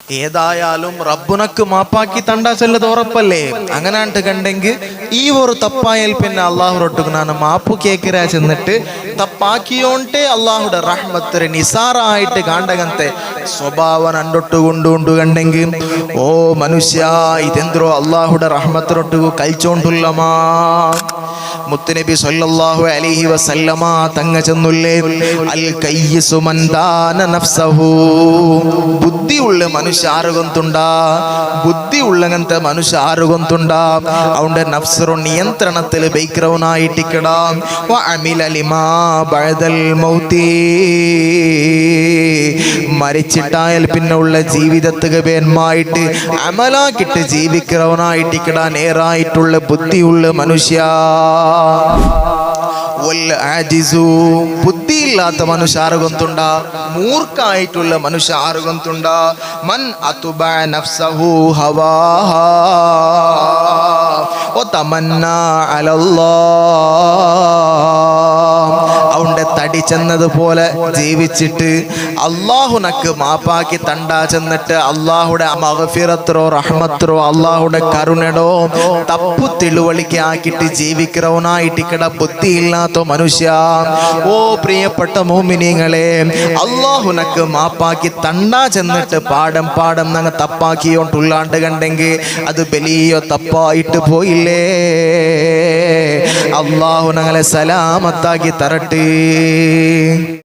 ഏതായാലും റബ്ബുനക്ക് മാപ്പാക്കി തണ്ടാ ചെല്ലത് ഉറപ്പല്ലേ. അങ്ങനാണ്ട് കണ്ടെങ്കിൽ ഈ ഒരു തപ്പായാൽ പിന്നെ അള്ളാഹുറൊട്ടുക്ക് ನಾನು മാപ്പു കേക്കിരാ ചെന്നിട്ട് തപ്പാക്കിയോണ്ടേ അള്ളാഹുടെ റഹ്മത്ത് നിസാറായിട്ട് കാണ്ടകಂತೆ സ്വഭാവ നണ്ടൊട്ടുകൊണ്ടുകൊണ്ട് കണ്ടെങ്കിൽ ഓ മനുഷ്യ ഇതെന്തോ അള്ളാഹുടെ റഹ്മത്തിനൊട്ടുകു കൽച്ചോണ്ടുള്ളമാ. മുത്തുനബി സല്ലല്ലാഹു അലൈഹി വസല്ലമ തങ്ങ ചെന്നുല്ലേ അൽ കയ്യിസു മൻ ദാന നഫ്സഹു. ബുദ്ധിയുള്ള മനുഷ്യ ആറുകൊണ്ടുണ്ടാ, ബുദ്ധി ഉള്ളങ്ങനത്തെ മനുഷ്യ ആറുകൊണ്ടുണ്ടാ അവന്റെ നഫ്സറു നിയന്ത്രണത്തിൽ ബൈക്രവനായിട്ടിക്കടാം. വ അമില ലിമാ ബഅദൽ മൗതി. മരിച്ചിട്ടായാൽ പിന്നെ ഉള്ള ജീവിതത്തുക പേന്മായിട്ട് അമലാക്കിട്ട് ജീവിக்கிறവനായിട്ടിക്കടാ നേരായിട്ടുള്ള ബുദ്ധിയുള്ള മനുഷ്യ. ബുദ്ധിയില്ലാത്ത മനുഷ്യ ആറുകൊണ്ടുണ്ട, മൂർഖായിട്ടുള്ള മനുഷ്യ ആറുകൊണ്ടുണ്ട. മൻ അതുബഅ നഫ്സഹു ഹവാഹാ വതമന്നാ അലല്ലാഹ്. അവന്റെ തടി ചെന്നതുപോലെ ജീവിച്ചിട്ട് അള്ളാഹുനക്ക് മാപ്പാക്കി തണ്ടാ ചെന്നിട്ട് അള്ളാഹുടെ മഗ്ഫിറത്തോ റഹ്മത്തോ അള്ളാഹുടെ കരുണടോ തപ്പു തിളുവളിക്ക് ആക്കിയിട്ട് ജീവിக்கிறവനായിട്ടിക്കട ബുദ്ധിയില്ലാത്ത മനുഷ്യ. ഓ പ്രിയപ്പെട്ട മോമിനിങ്ങളെ, അള്ളാഹുനക്ക് മാപ്പാക്കി തണ്ടാ ചെന്നിട്ട് പാടം നങ്ങ തപ്പാക്കിയോണ്ടുള്ളാണ്ട് കണ്ടെങ്കിൽ അത് വലിയ തപ്പായിട്ട് പോയില്ലേ. അള്ളാഹു ഞങ്ങളെ സലാമത്താക്കി തരട്ടെ.